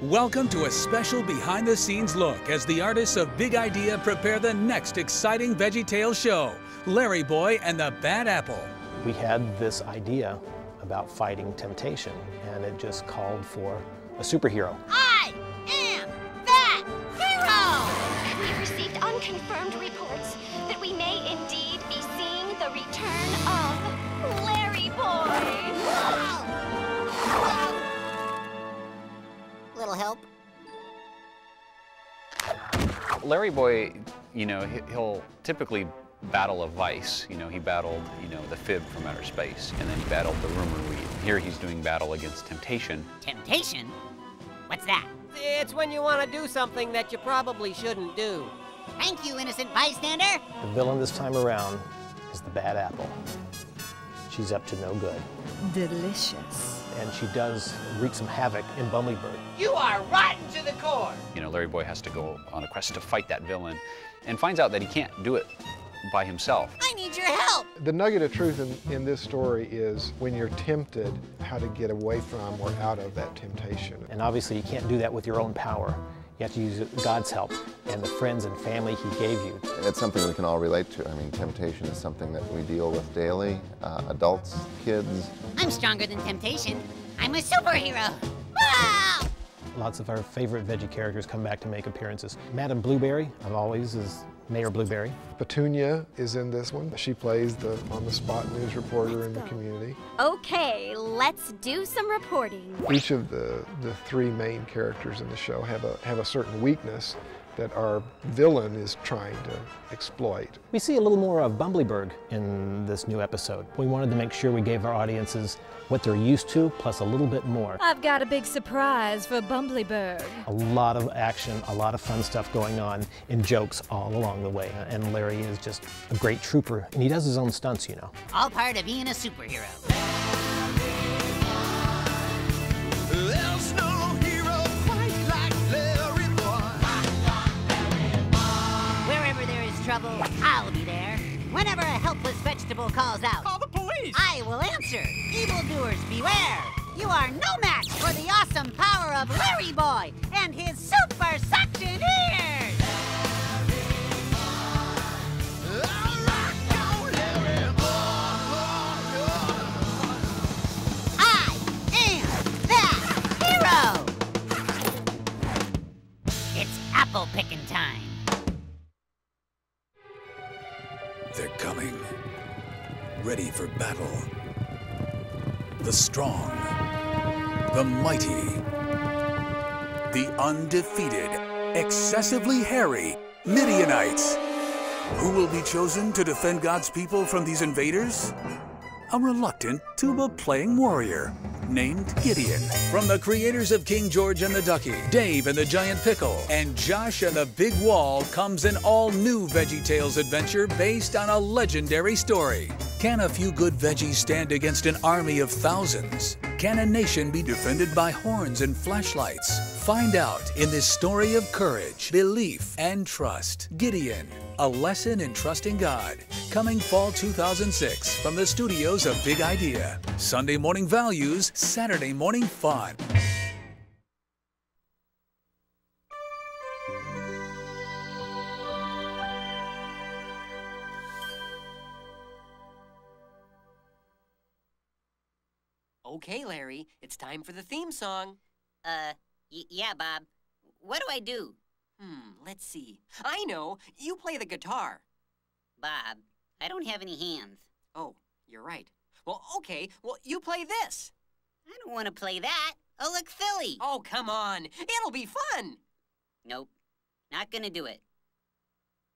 Welcome to a special behind-the-scenes look as the artists of Big Idea prepare the next exciting Veggietales show, Larry Boy and the Bad Apple. We had this idea about fighting temptation, and it just called for a superhero. I am that hero! We've received unconfirmed reports that we may indeed be seeing the return of Larry Boy. Little help? Larry Boy, you know, he'll typically battle a vice. You know, he battled, the fib from outer space, and then he battled the rumor weed. Here he's doing battle against temptation. Temptation? What's that? It's when you want to do something that you probably shouldn't do. Thank you, innocent bystander. The villain this time around is the Bad Apple. She's up to no good. Delicious. And she does wreak some havoc in Bumblebird. You are rotten to the core! Larry Boy has to go on a quest to fight that villain and finds out that he can't do it by himself. I need your help. The nugget of truth in this story is when you're tempted, how to get away from or out of that temptation. And obviously you can't do that with your own power. You have to use God's help and the friends and family He gave you. It's something we can all relate to. I mean, temptation is something that we deal with daily, adults, kids. I'm stronger than temptation. I'm a superhero. Wow! Lots of our favorite veggie characters come back to make appearances. Madam Blueberry, of always, is Mayor Blueberry. Petunia is in this one. She plays the on-the-spot news reporter in the community. Okay, let's do some reporting. Each of the three main characters in the show have a certain weakness that our villain is trying to exploit. We see a little more of Bumblebird in this new episode. We wanted to make sure we gave our audiences what they're used to, plus a little bit more. I've got a big surprise for Bumblebird. A lot of action, a lot of fun stuff going on, and jokes all along the way. And Larry is just a great trooper, and he does his own stunts, All part of being a superhero. There's no hero quite like Larry Boy. Wherever there is trouble, I'll be there. Whenever a helpless vegetable calls out, Call the police! I will answer. Evildoers, beware! You are no match for the awesome power of Larry Boy and his super suction ears! I am that hero! It's apple picking time. They're coming, ready for battle. The strong, the mighty, the undefeated, excessively hairy Midianites. Who will be chosen to defend God's people from these invaders? A reluctant tuba-playing warrior named Gideon. From the creators of King George and the Ducky, Dave and the Giant Pickle, and Josh and the Big Wall comes an all-new Veggietales adventure based on a legendary story. Can a few good veggies stand against an army of thousands? Can a nation be defended by horns and flashlights? Find out in this story of courage, belief, and trust. Gideon, a lesson in trusting God. Coming fall 2006 from the studios of Big Idea. Sunday morning values, Saturday morning fun. Okay, Larry, it's time for the theme song. Yeah, Bob. What do I do? Let's see. I know. You play the guitar. Bob, I don't have any hands. Oh, you're right. Well, okay. Well, you play this. I don't want to play that. I'll look silly. Oh, come on. It'll be fun. Nope. Not gonna do it.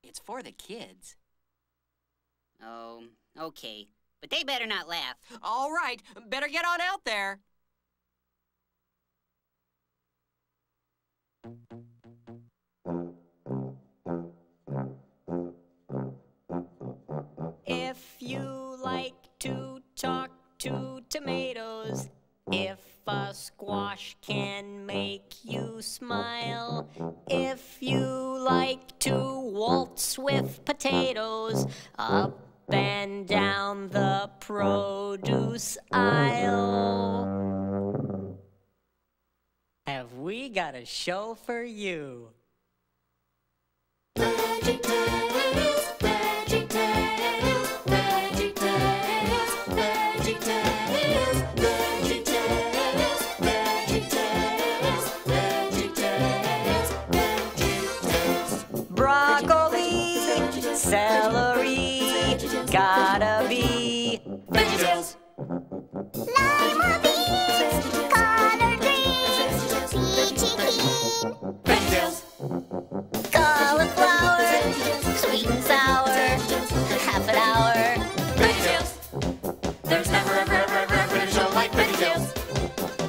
It's for the kids. Oh, okay. But they better not laugh. All right. Better get on out there. If you like to talk to tomatoes, if a squash can make you smile, if you like to waltz with potatoes, up and down the produce aisle. have we got a show for you. Veggietales, Veggietales, Veggietales, Veggietales, Veggietales, Veggietales, Veggietales, Veggietales. Broccoli, celery, gotta be Veggietales. Lima beans, collard greens, peachy keen, Veggietales. cauliflower, sweet and sour, half an hour. Veggietales. There's never ever been a show like Veggietales.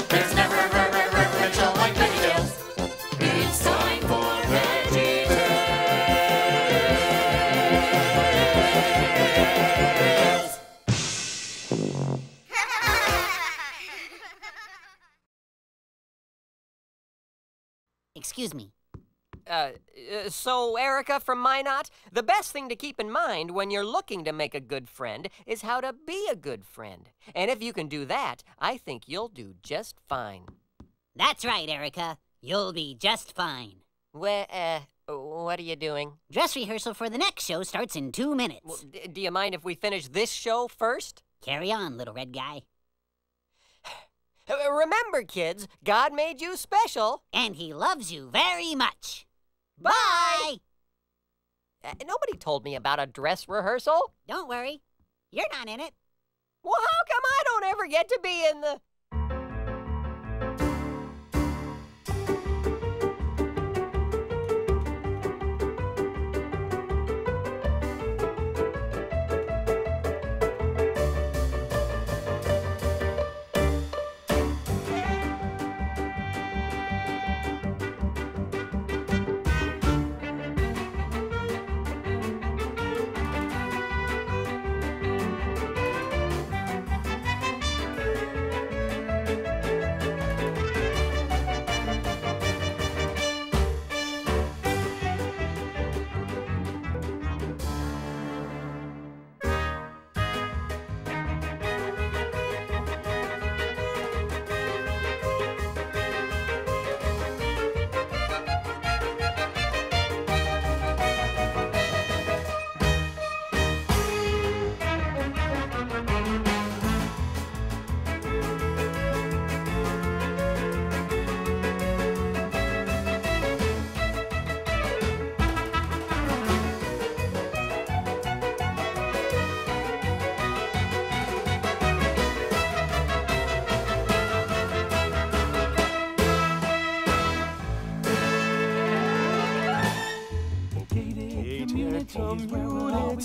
There's never ever been a show like Veggietales. It's time for Veggietales. Excuse me. So, Erica from Minot, the best thing to keep in mind when you're looking to make a good friend is how to be a good friend. And if you can do that, I think you'll do just fine. That's right, Erica. You'll be just fine. What are you doing? Dress rehearsal for the next show starts in 2 minutes. Well, do you mind if we finish this show first? Carry on, little red guy. Remember, kids, God made you special. And he loves you very much. Bye! Nobody told me about a dress rehearsal. Don't worry. You're not in it. Well, how come I don't ever get to be in the...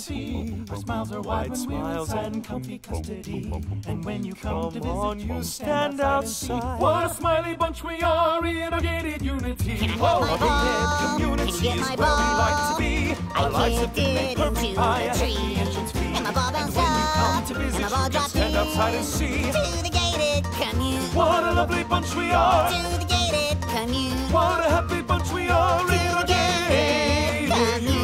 community. Our smiles are wide smiles and comfy custody. And when you come to visit, you stand outside. What a smiley bunch we are in our gated unity. Whoa, our gated community is where we like to be. Our lives have been made perfect by a happy entrance fee. And my ball bounced when you come up, to visit, and my ball you dropped stand in. outside and see. To the gated commune. What a lovely bunch we are. To the gated commune. What a happy bunch we are in our gated community.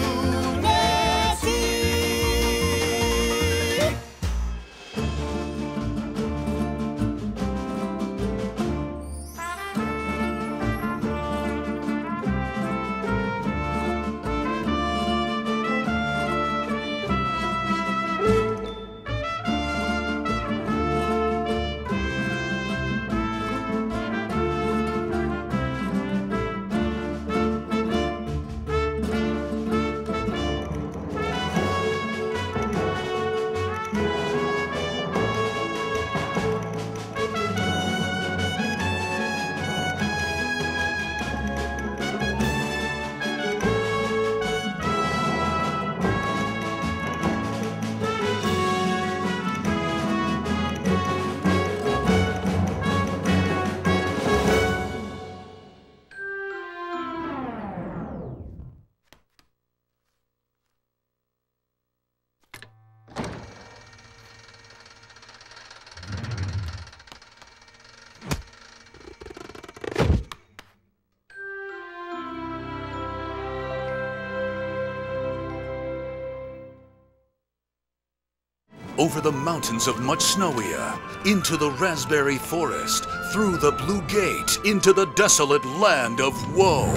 over the mountains of much snowier, into the raspberry forest, through the blue gate, into the desolate land of woe.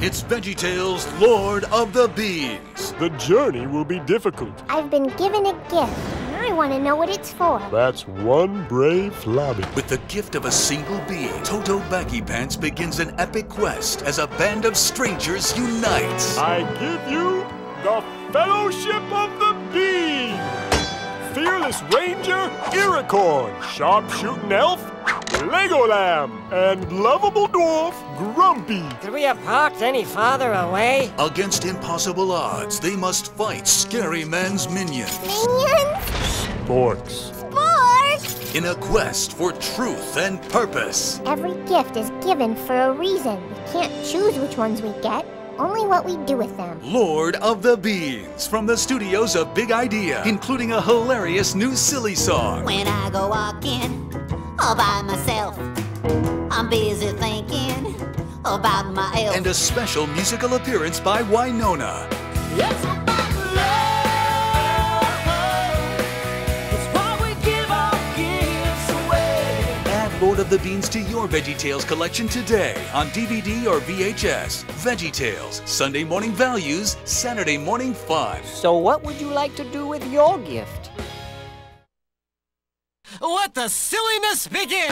It's Veggietales, Lord of the Beans. The journey will be difficult. I've been given a gift, and I want to know what it's for. That's one brave flabby. With the gift of a single bean, Toto Baggy Pants begins an epic quest as a band of strangers unites. I give you the Fellowship of the Bean. Fearless Ranger, Iricorn, Sharpshooting Elf, Lego Lamb, and lovable dwarf, Grumpy. Could we have parked any farther away? Against impossible odds, they must fight Scary Man's minions. Minions? Sporks. Sporks? In a quest for truth and purpose. Every gift is given for a reason. We can't choose which ones we get, only what we do with them. Lord of the Beans, from the studios of Big Idea, including a hilarious new silly song. When I go walking all by myself, I'm busy thinking about my elf. And a special musical appearance by Winona. It's about love. It's why we give our gifts away. Add Lord of the Beans to your Veggietales collection today on DVD or VHS. Veggietales, Sunday morning values, Saturday morning fun. So what would you like to do with your gift? Let the silliness begin!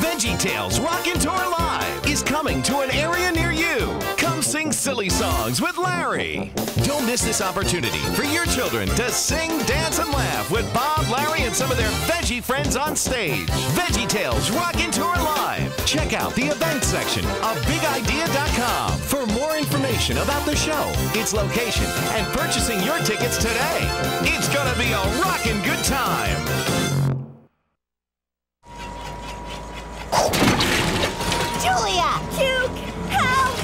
Veggietales Rockin' Tour Live is coming to an area near you. Come sing silly songs with Larry. Don't miss this opportunity for your children to sing, dance, and laugh with Bob, Larry, and some of their veggie friends on stage. Veggietales Rockin' Tour Live. Check out the events section of BigIdea.com for more information about the show, its location, and purchasing your tickets today. It's gonna be a rockin' good time. Julia! Duke, help!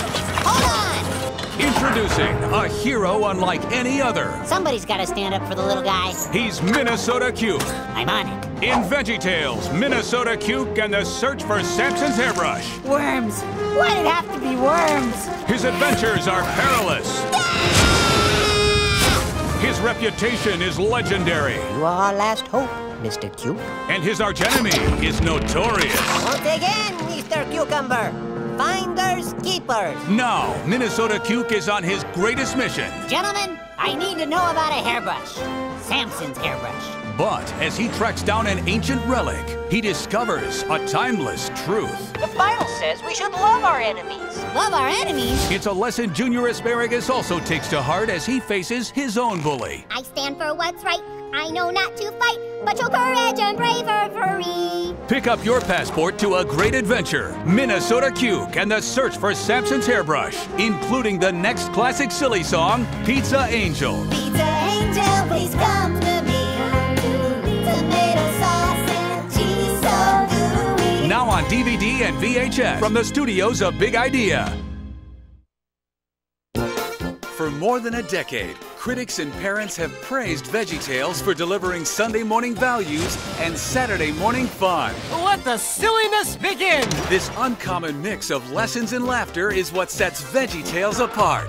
Hold on! Introducing a hero unlike any other. Somebody's got to stand up for the little guy. He's Minnesota Cuke. I'm on it. In Veggietales, Minnesota Cuke and the search for Samson's hairbrush. Worms. Why'd it have to be worms? His adventures are perilous. His reputation is legendary. You are our last hope, Mr. Cuke. And his archenemy is notorious. Once again, Mr. Cucumber. Finders, keepers. Now, Minnesota Cuke is on his greatest mission. Gentlemen, I need to know about a hairbrush. Samson's hairbrush. But as he tracks down an ancient relic, he discovers a timeless truth. The Bible says we should love our enemies. Love our enemies? It's a lesson Junior Asparagus also takes to heart as he faces his own bully. I stand for what's right. I know not to fight, but show courage and bravery. Pick up your passport to a great adventure. Minnesota Cuke and the search for Samson's hairbrush, including the next classic silly song, Pizza Angel. Pizza Angel, please come to me. Tomato sauce and cheese so gooey. Now on DVD and VHS from the studios of Big Idea. For more than a decade, critics and parents have praised Veggietales for delivering Sunday morning values and Saturday morning fun. Let the silliness begin! This uncommon mix of lessons and laughter is what sets Veggietales apart.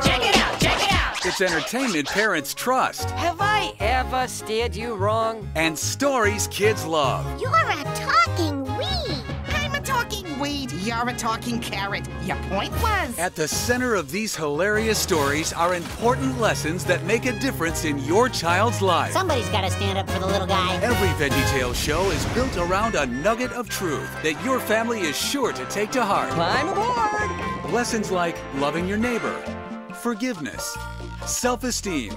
Check it out! Check it out! It's entertainment parents trust. Have I ever steered you wrong? And stories kids love. You're a talking weed. I'm a talking weed. You're a talking carrot. Your point was. At the center of these hilarious stories are important lessons that make a difference in your child's life. Somebody's got to stand up for the little guy. Every Veggietales show is built around a nugget of truth that your family is sure to take to heart. Climb aboard! Lessons like loving your neighbor, forgiveness, self-esteem,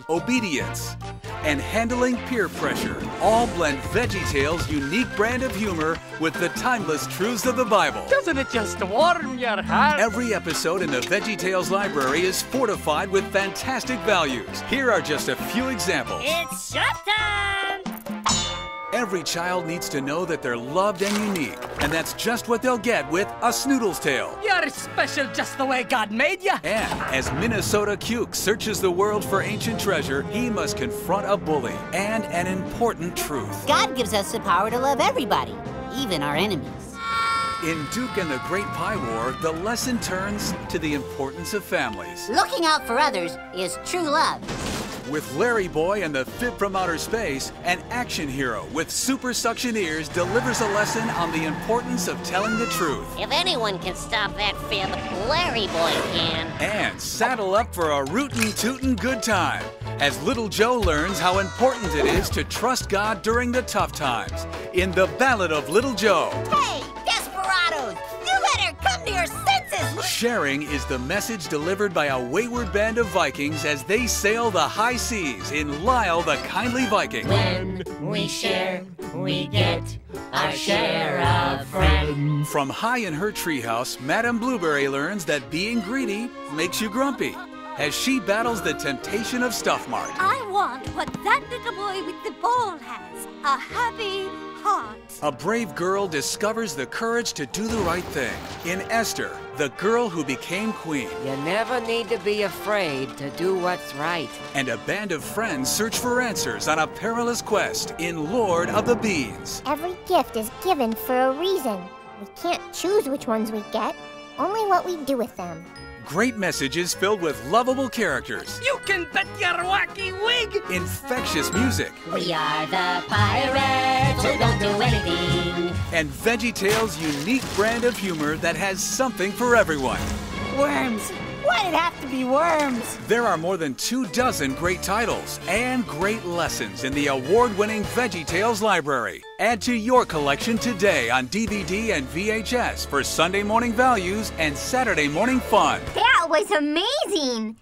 obedience, and handling peer pressure all blend Veggietales' unique brand of humor with the timeless truths of the Bible. Doesn't it just warm your heart? Every episode in the Veggietales library is fortified with fantastic values. Here are just a few examples. It's showtime! Every child needs to know that they're loved and unique, and that's just what they'll get with A Snoodle's Tale. You're special just the way God made you. And as Minnesota Cuke searches the world for ancient treasure, he must confront a bully and an important truth. God gives us the power to love everybody, even our enemies. In Duke and the Great Pie War, the lesson turns to the importance of families. Looking out for others is true love. With Larry Boy and the Fib from Outer Space, an action hero with super suction ears delivers a lesson on the importance of telling the truth. If anyone can stop that fib, Larry Boy can. And saddle up for a rootin' tootin' good time as Little Joe learns how important it is to trust God during the tough times in The Ballad of Little Joe. Hey, desperados! You better come to your senses! Sharing is the message delivered by a wayward band of Vikings as they sail the high seas in Lyle the Kindly Viking. When we share, we get our share of friends. From high in her treehouse, Madame Blueberry learns that being greedy makes you grumpy as she battles the temptation of Stuff Mart. I want what that little boy with the ball has, a happy heart. A brave girl discovers the courage to do the right thing in Esther, the girl who became queen. You never need to be afraid to do what's right. And a band of friends search for answers on a perilous quest in Lord of the Beans. Every gift is given for a reason. We can't choose which ones we get, only what we do with them. Great messages filled with lovable characters. You can bet your wacky wig! Infectious music. We are the pirates who don't do anything. And Veggietales' unique brand of humor that has something for everyone. Worms! Why'd it have to be worms? There are more than 24 great titles and great lessons in the award-winning Veggietales library. Add to your collection today on DVD and VHS for Sunday morning values and Saturday morning fun. That was amazing!